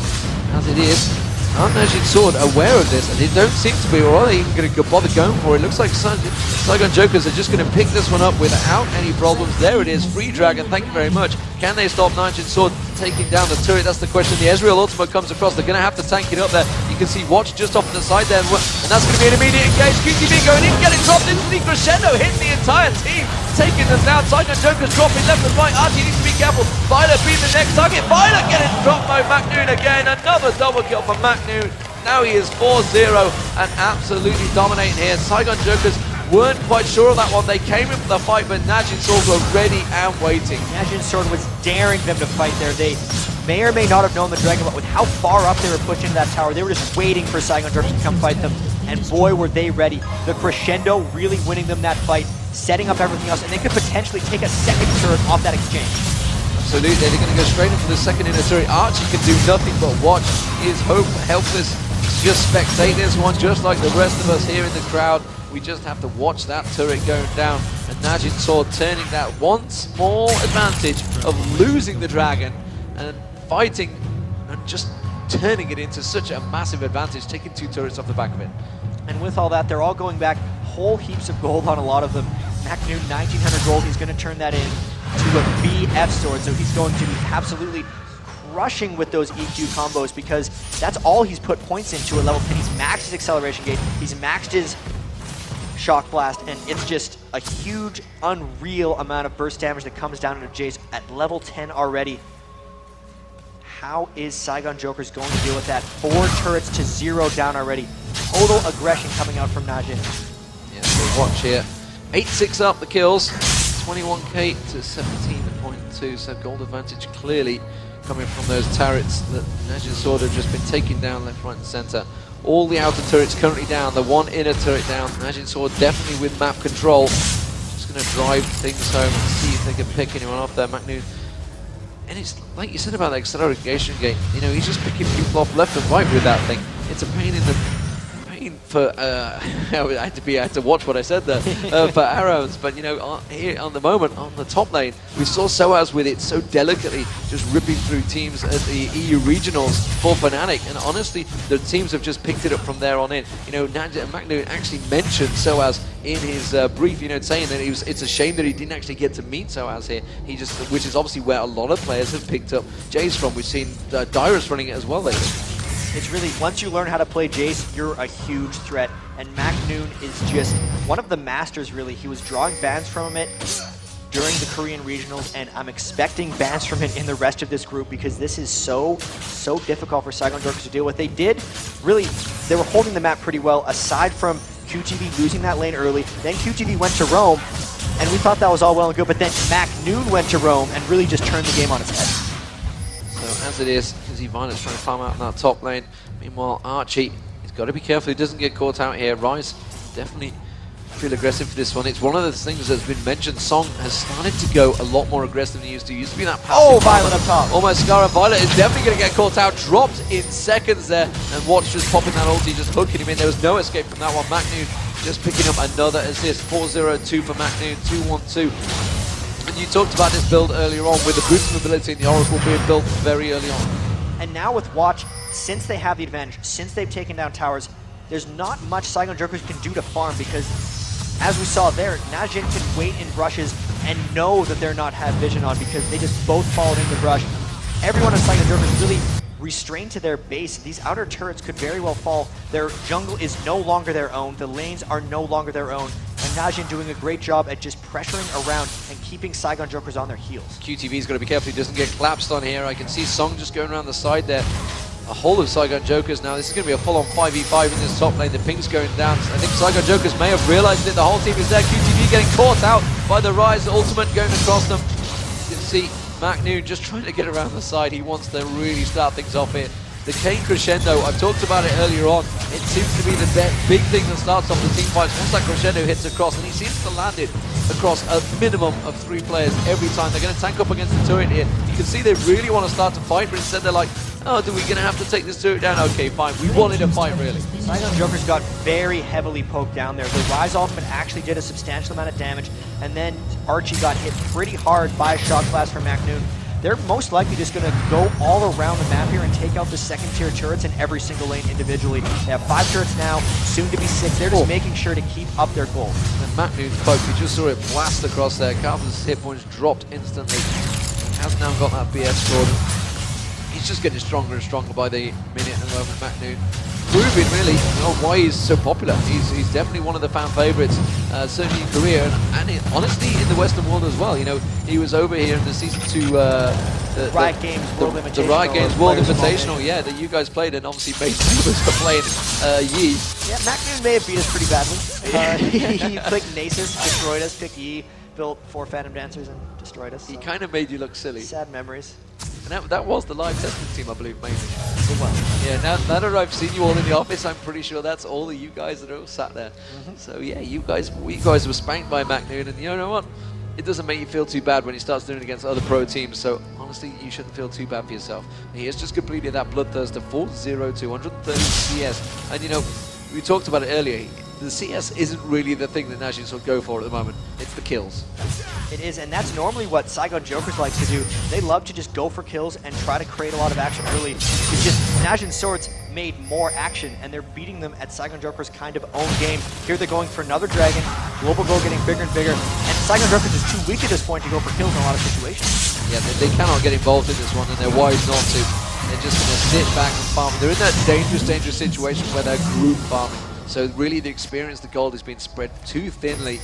as it is. Aren't Najin Sword aware of this, and they don't seem to be, or are they even going to bother going for it? It looks like Saigon Jokers are just going to pick this one up without any problems. There it is, free Dragon, thank you very much. Can they stop Najin Sword taking down the turret? That's the question. The Ezreal ultimate comes across, they're going to have to tank it up there. You can see Watch just off to the side there, and that's going to be an immediate engage. QTV going in, getting dropped into the crescendo, hitting the entire team, taking us down. Saigon Jokers dropping left and right. Archie needs to be careful. Violet being the next target. Violet getting dropped by McNoon again. Another double kill for McNoon. Now he is 4-0 and absolutely dominating here. Saigon Jokers weren't quite sure of that one. They came in for the fight, but Najin Sword were ready and waiting. Najin Sword was daring them to fight there. They may or may not have known the dragon, but with how far up they were pushed into that tower, they were just waiting for Saigon Jokers to come fight them. And boy, were they ready. The crescendo really winning them that fight, setting up everything else, and they could potentially take a second turret off that exchange. Absolutely, they're going to go straight in for the second inner turret. Archie can do nothing but watch. He is helpless. Just spectate this one, just like the rest of us here in the crowd. We just have to watch that turret going down, and Najin Sword turning that one small advantage of losing the dragon and fighting and just turning it into such a massive advantage, taking 2 turrets off the back of it. And with all that, they're all going back whole heaps of gold on a lot of them. McNoon, 1,900 gold, he's going to turn that in to a BF sword, so he's going to be absolutely crushing with those EQ combos, because that's all he's put points into at level 10. He's maxed his acceleration gate, he's maxed his shock blast, and it's just a huge, unreal amount of burst damage that comes down into Jace at level 10 already. How is Saigon Jokers going to deal with that? 4 turrets to 0 down already. Total aggression coming out from Najin. Yeah, so watch here. 8-6 up the kills, 21k to 17.2, so gold advantage clearly coming from those turrets that Najin Sword have just been taking down left, right and centre. All the outer turrets currently down, the one inner turret down. Najin Sword definitely with map control. Just going to drive things home and see if they can pick anyone off there. McNoon, and it's like you said about the acceleration gate, you know, he's just picking people off left and right with that thing. It's a pain in the for I had to watch what I said there for arrows, but you know, here on the moment on the top lane we saw Soaz with it so delicately just ripping through teams at the EU regionals for Fnatic, and honestly the teams have just picked it up from there on in. You know, McNoon actually mentioned Soaz in his brief, you know, saying that it's a shame that he didn't actually get to meet Soaz here. He just, which is obviously where a lot of players have picked up Jace from. We've seen Dyrus running it as well lately. It's really, once you learn how to play Jace, you're a huge threat. And MacNoon is just one of the masters, really. He was drawing bans from it during the Korean regionals, and I'm expecting bans from it in the rest of this group because this is so difficult for Saigon Jokers to deal with. They were holding the map pretty well, aside from QTV losing that lane early. Then QTV went to Roam, and we thought that was all well and good, but then MacNoon went to Roam and really just turned the game on its head. So as it is, Izzy Violet's trying to farm out in that top lane. Meanwhile, Archie, he's got to be careful he doesn't get caught out here. Rise definitely feel aggressive for this one. It's one of the things that's been mentioned. Song has started to go a lot more aggressive than he used to. He used to be that passive. Oh, Violet up top. Almost Scarra. Violet is definitely going to get caught out. Dropped in seconds there. And Watch just popping that ulti, just hooking him in. There was no escape from that one. MacNoon just picking up another assist. 4-0-2 for MacNoon. 2-1-2. And you talked about this build earlier on with the boosting ability and the Oracle being built very early on. And now with Watch, since they have the advantage, since they've taken down towers, there's not much Saigon Jokers can do to farm because, as we saw there, Najin can wait in brushes and know that they're not have vision on because they just both followed in the brush. Everyone on Saigon Jokers really restrained to their base. These outer turrets could very well fall. Their jungle is no longer their own. The lanes are no longer their own. And Najin doing a great job at just pressuring around and keeping Saigon Jokers on their heels. QTV's got to be careful he doesn't get collapsed on here. I can see Song just going around the side there. A whole of Saigon Jokers now. This is going to be a full-on 5v5 in this top lane. The ping's going down. I think Saigon Jokers may have realized it. The whole team is there. QTV getting caught out by the Rise ultimate going across them. You can see MacNoon just trying to get around the side. He wants to really start things off here. The Kayn crescendo, I've talked about it earlier on. It seems to be the big thing that starts off the team fights. Once that crescendo hits across, and he seems to land it across a minimum of 3 players every time. They're going to tank up against the turret here. You can see they really want to start to fight, but instead they're like, oh, are we going to have to take this turret down? Okay, fine. We wanted to fight, really. Saigon Jokers got very heavily poked down there. The Rise ultimate actually did a substantial amount of damage, and then Archie got hit pretty hard by a Shock Blast from MacNoon. They're most likely just going to go all around the map here and take out the second tier turrets in every single lane individually. They have 5 turrets now, soon to be 6. They're just making sure to keep up their goal. And MacNoon's poke, we just saw it blast across there. Carpenter's hit points dropped instantly. He has now got that BS scored. He's just getting stronger and stronger by the minute at the moment, MacNoon. Proving really why he's so popular. He's definitely one of the fan favorites, certainly in Korea and honestly in the Western world as well. You know, he was over here in the season 2 Riot Games World Invitational. The Riot Games World Invitational, yeah, that you guys played and obviously made famous for playing Yi. Yeah, MacNoon may have beat us pretty badly. He clicked Nasus, destroyed us, picked Yi, built 4 Phantom Dancers and destroyed us. He kind of made you look silly. Sad memories. And that was the live testing team, I believe, mainly. Yeah, now that I've seen you all in the office, I'm pretty sure that's all of you guys that are all sat there. So yeah, we guys were spanked by MacNoon, and you know what? It doesn't make you feel too bad when he starts doing it against other pro teams, so honestly, you shouldn't feel too bad for yourself. He has just completed that Bloodthirster 4-0-2, 130 CS, and you know, we talked about it earlier, the CS isn't really the thing that Najin will go for at the moment. It's the kills. It is, and that's normally what Saigon Jokers likes to do. They love to just go for kills and try to create a lot of action early. It's just Najin Swords made more action, and they're beating them at Saigon Jokers' kind of own game. Here they're going for another dragon, Global Goal getting bigger and bigger, and Saigon Jokers is too weak at this point to go for kills in a lot of situations. Yeah, they cannot get involved in this one, and they're wise not to. They're just going to sit back and farm. They're in that dangerous situation where they're group farming. So really the experience, the gold has been spread too thinly.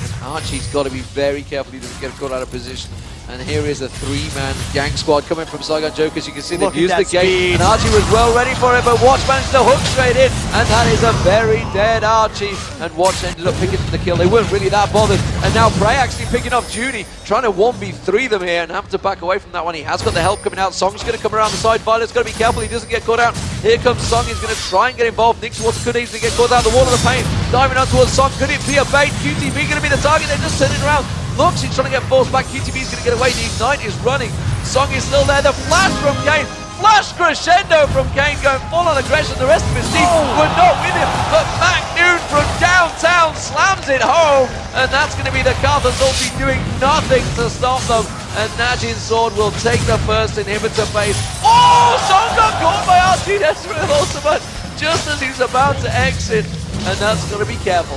And Archie's got to be very careful he doesn't get caught out of position. And here is a 3-man gang squad coming from Saigon Jokers. You can see they've used the gate. And Archie was well ready for it, but Watch managed to hook straight in. And that is a very dead Archie. And Watch ended up picking the kill. They weren't really that bothered. And now Prey actually picking up Judy, trying to 1v3 them here and have to back away from that one. He has got the help coming out. Song's going to come around the side. Violet's got to be careful he doesn't get caught out. Here comes Song. He's going to try and get involved. Nixwater could easily get caught out. The Wall of the Pain diving out towards Song. Could it be a bait? QTV going to be the target. They're just turning around. Looks, he's trying to get forced back. QTV's going to get away. The Ignite is running. Song is still there. The flash from Kayn. Flash crescendo from Kayn going full on aggression. The rest of his team were not with him. But MacNoon from downtown slams it home. And that's going to be the Karthus ulti doing nothing to stop them. And Najin Sword will take the first inhibitor phase. Oh! Song got caught by Archie Desperate ultimate just as he's about to exit. And that's going to be careful.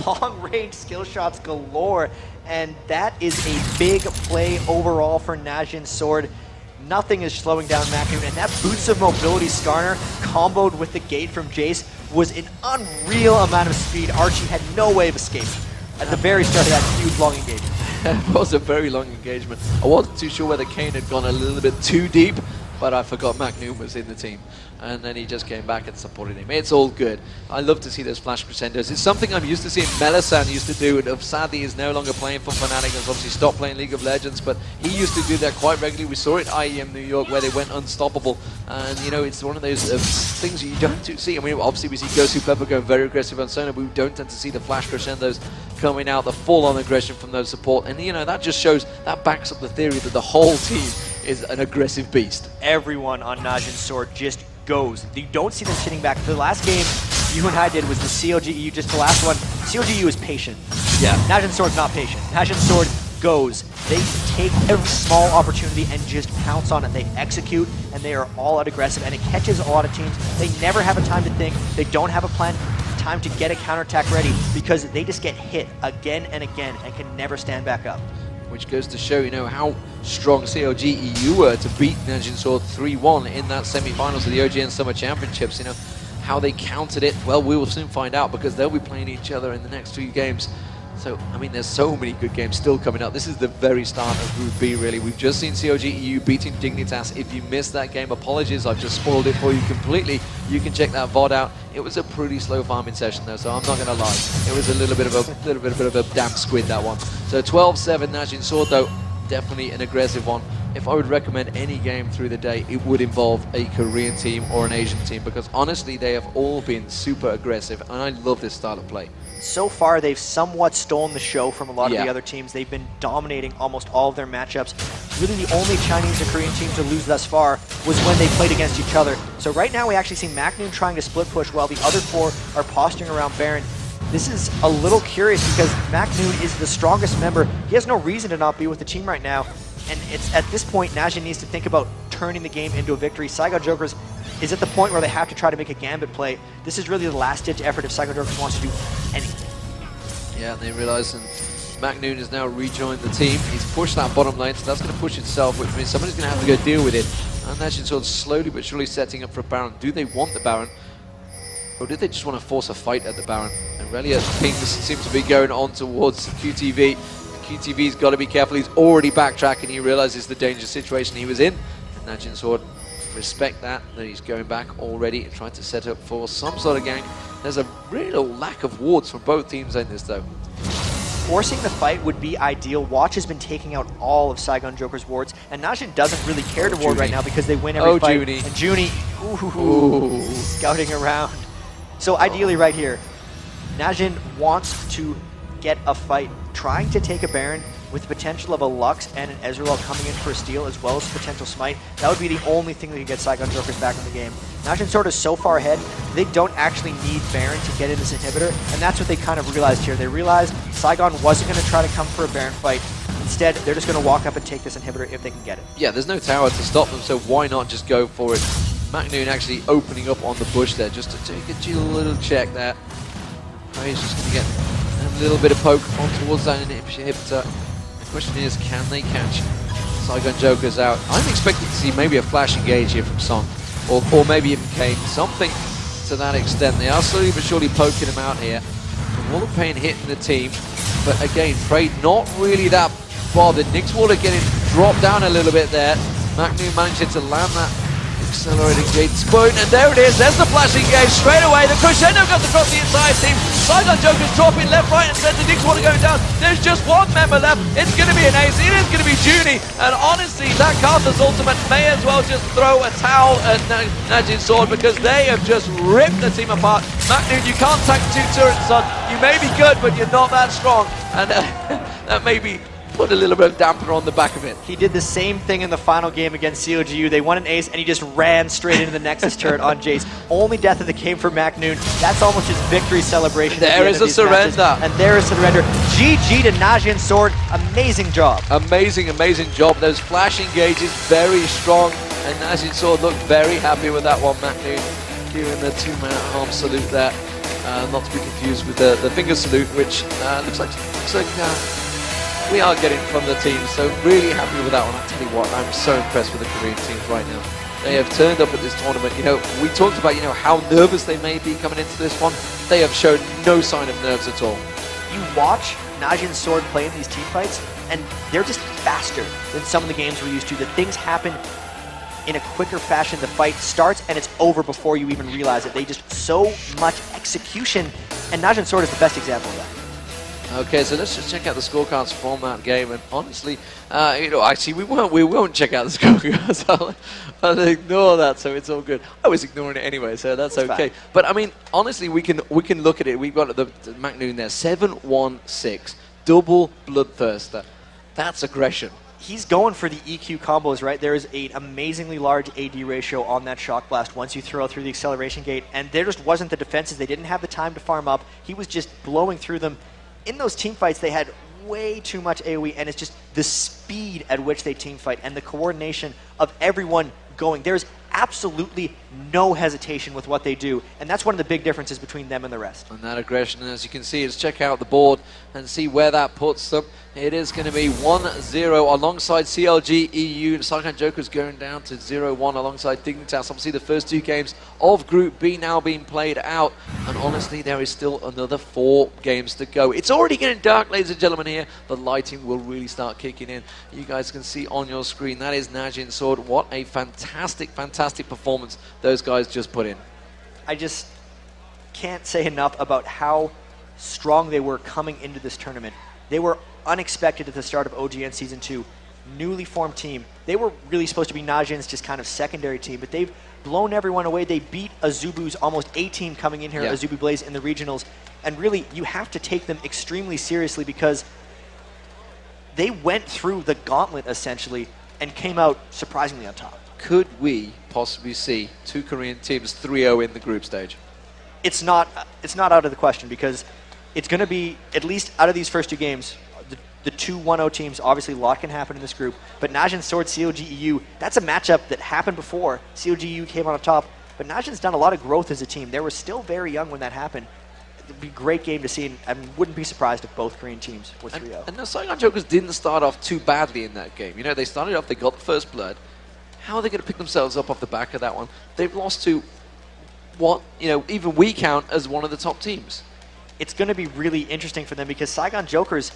Long-range skill shots galore, and that is a big play overall for Najin Sword. Nothing is slowing down MacNoon, and that Boots of Mobility Skarner comboed with the gate from Jace was an unreal amount of speed. Archie had no way of escaping at the very start of that huge long engagement. It was a very long engagement. I wasn't too sure whether Kane had gone a little bit too deep, but I forgot MacNoon was in the team. And then he just came back and supported him. It's all good. I love to see those flash crescendos. It's something I'm used to seeing Melisande used to do, and sadly is no longer playing for Fnatic, has obviously stopped playing League of Legends, but he used to do that quite regularly. We saw it at IEM New York where they went unstoppable, and you know, it's one of those things you don't see. I mean, obviously we see Gosu Pepper going very aggressive on Sona, but we don't tend to see the flash crescendos coming out, the full-on aggression from those support, and you know, that just shows, that backs up the theory that the whole team is an aggressive beast. Everyone on Najin Sword just goes. You don't see them sitting back. The last game you and I did was the CLGEU, just the last one. CLGEU is patient. Yeah. Najin Sword's not patient. Najin Sword goes. They take every small opportunity and just pounce on it. They execute, and they are all out aggressive, and it catches a lot of teams. They never have a time to think. They don't have a time to get a counterattack ready, because they just get hit again and again and can never stand back up. Which goes to show, you know, how strong CLGEU were to beat Najin Sword 3-1 in that semi-finals of the OGN Summer Championships. You know, how they countered it, well, we will soon find out, because they'll be playing each other in the next few games. So, I mean, there's so many good games still coming up. This is the very start of Group B, really. We've just seen CLGEU beating Dignitas. If you missed that game, apologies, I've just spoiled it for you completely. You can check that VOD out. It was a pretty slow farming session, though, so I'm not going to lie. It was a little bit of a damp squid, that one. So 12-7 Najin Sword, though, definitely an aggressive one. If I would recommend any game through the day, it would involve a Korean team or an Asian team, because honestly, they have all been super aggressive, and I love this style of play. So far, they've somewhat stolen the show from a lot of the other teams. They've been dominating almost all of their matchups. Really, the only Chinese or Korean team to lose thus far was when they played against each other. So right now, we actually see MacNoon trying to split push while the other four are posturing around Baron. This is a little curious, because MacNoon is the strongest member. He has no reason to not be with the team right now. And it's at this point, Najin needs to think about turning the game into a victory. Saigon Jokers is at the point where they have to try to make a gambit play. This is really the last-ditch effort if Saigon Jokers wants to do anything. Yeah, they realize, and MacNoon has now rejoined the team. He's pushed that bottom lane, so that's going to push itself, which means somebody's going to have to go deal with it. And Najin sort of slowly but surely setting up for a Baron. Do they want the Baron? Or do they just want to force a fight at the Baron? And Relia pings seem to be going on towards QTV. QTV's got to be careful. He's already backtracking. He realizes the dangerous situation he was in. And Najin Sword respect that he's going back already and trying to set up for some sort of gang. There's a real lack of wards from both teams in this, though. Forcing the fight would be ideal. Watch has been taking out all of Saigon Joker's wards, and Najin doesn't really care to ward right now because they win every fight. Junie. And Junie, scouting around. So ideally right here, Najin wants to get a fight, trying to take a Baron with the potential of a Lux and an Ezreal coming in for a steal, as well as potential smite. That would be the only thing that could get Saigon Jokers back in the game. Najin Sword is so far ahead, they don't actually need Baron to get in this inhibitor, and that's what they kind of realized here. They realized Saigon wasn't going to try to come for a Baron fight. Instead, they're just going to walk up and take this inhibitor if they can get it. Yeah, there's no tower to stop them, so why not just go for it? MacNoon actually opening up on the bush there, just to take a little check there. Oh, he's just going to get a little bit of poke on towards that inhibitor. The question is, can they catch Saigon Jokers out? I'm expecting to see maybe a flash engage here from Song, or maybe even Kane, something to that extent. They are slowly but surely poking him out here. Wall of Pain hitting the team, but again, Frey not really that bothered. Nixwater getting dropped down a little bit there. MacNoon managing to land that accelerating gate spoon, and there it is. There's the flash engage straight away. The crescendo goes across the entire team. Saigon Joker's dropping left, right, and center. Nixwater going down. There's just one member left. It's going to be an ace. It is going to be Junie. And honestly, that Carter's ultimate may as well just throw a towel at Najin Sword, because they have just ripped the team apart. MacNoon, you can't tank two turrets, son. You may be good, but you're not that strong. And that may be put a little bit of damper on the back of it. He did the same thing in the final game against CLGEU. They won an ace, and he just ran straight into the Nexus turret on Jace. Only death of the game for MacNoon. That's almost his victory celebration. There is a surrender. And there is a surrender. GG to Najin Sword. Amazing job. Amazing, amazing job. Those flash engages, very strong. And Najin Sword looked very happy with that one. MacNoon giving the two-man arm salute there. Not to be confused with the finger salute, which looks like we are getting from the team. So really happy with that one. I tell you what, I'm so impressed with the Korean teams right now. They have turned up at this tournament. You know, we talked about, you know, how nervous they may be coming into this one. They have shown no sign of nerves at all. You watch Najin Sword play in these team fights, and they're just faster than some of the games we're used to. The things happen in a quicker fashion. The fight starts and it's over before you even realize it. They just so much execution, and Najin Sword is the best example of that. Okay, so let's just check out the scorecards from that game. And honestly, you know, actually, we won't check out the scorecards. I'll ignore that, so it's all good. I was ignoring it anyway, so that's okay. Fine. But I mean, honestly, we can look at it. We've got the McNoon there, 7-1-6, double bloodthirster. That's aggression. He's going for the EQ combos, right? There is an amazingly large AD ratio on that Shock Blast once you throw through the acceleration gate, and there just wasn't the defenses. They didn't have the time to farm up. He was just blowing through them. In those team fights, they had way too much AoE, and it's just the speed at which they team fight and the coordination of everyone going. There's absolutely no hesitation with what they do, and that's one of the big differences between them and the rest. And that aggression, as you can see, let's check out the board and see where that puts them. It is going to be 1-0 alongside CLG EU. Saigon Jokers going down to 0-1 alongside Dignitas. Obviously, the first two games of Group B now being played out. And honestly, there is still another 4 games to go. It's already getting dark, ladies and gentlemen, here. The lighting will really start kicking in. You guys can see on your screen, that is Najin Sword. What a fantastic, fantastic performance those guys just put in. I just can't say enough about how strong they were coming into this tournament. They were unexpected at the start of OGN Season 2. Newly formed team. They were really supposed to be Najin's just kind of secondary team, but they've blown everyone away. They beat Azubu's almost A-team coming in here, yeah. Azubu Blaze, in the regionals. And really, you have to take them extremely seriously because they went through the gauntlet, essentially, and came out surprisingly on top. Could we possibly see 2 Korean teams 3-0 in the group stage? It's not out of the question because it's going to be, at least out of these first 2 games, the 2 1-0 teams. Obviously, a lot can happen in this group. But Najin Sword, CLG EU, that's a matchup that happened before. CLG EU came on top. But Najin's done a lot of growth as a team. They were still very young when that happened. It would be a great game to see, and I wouldn't be surprised if both Korean teams were 3-0. And the Saigon Jokers didn't start off too badly in that game. You know, they started off, they got the first blood. How are they going to pick themselves up off the back of that one? They've lost to what, you know, even we count as one of the top teams. It's going to be really interesting for them because Saigon Jokers,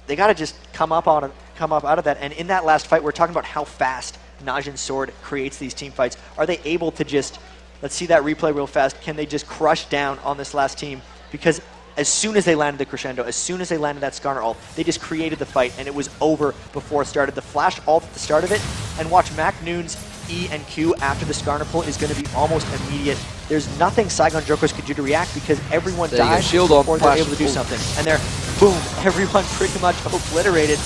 they got to just come up out of that. And in that last fight, we're talking about how fast Najin Sword creates these team fights. Are they able to just, let's see that replay real fast, can they just crush down on this last team? Because as soon as they landed the crescendo, as soon as they landed that Skarner ult, they just created the fight, and it was over before it started. The flash ult at the start of it, and watch McNoon's E and Q after the Skarner pull is going to be almost immediate. There's nothing Saigon Jokers could do to react because everyone died before they're able to do something. And they're, boom, everyone pretty much obliterated.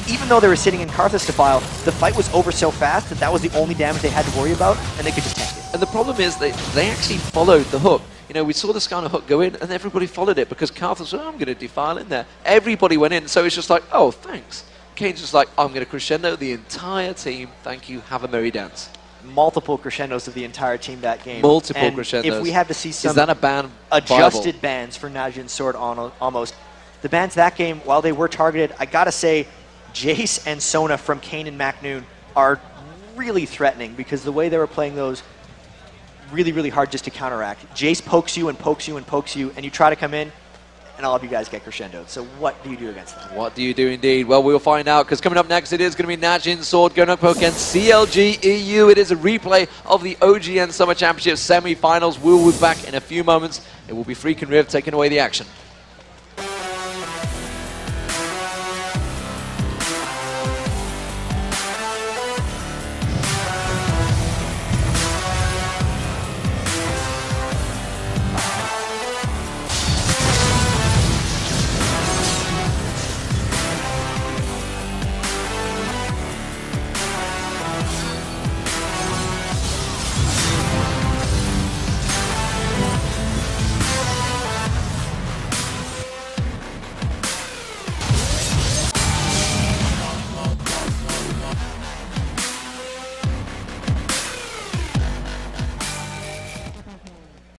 Even though they were sitting in Karthus Defile, the fight was over so fast that that was the only damage they had to worry about, and they could just tank it. And the problem is they actually followed the hook. You know, we saw the Skarner hook go in, and everybody followed it because Karthus said, oh, I'm going to defile in there. Everybody went in, so it's just like, oh, thanks. Kane's just like, I'm going to crescendo the entire team. Thank you. Have a merry dance. Multiple crescendos of the entire team that game. Multiple and crescendos. If we have to see some is that a ban adjusted bans for Najin Sword almost. The bans that game, while they were targeted, I got to say, Jace and Sona from Kane and McNoon are really threatening because the way they were playing those, really, really hard just to counteract. Jace pokes you and pokes you and pokes you, and you try to come in, and all of you guys get crescendoed. So what do you do against that? What do you do indeed? Well, we'll find out, because coming up next, it is going to be Najin Sword going up against CLG EU. It is a replay of the OGN Summer Championship semi-finals. We'll be back in a few moments. It will be Freakin' Riv taking away the action.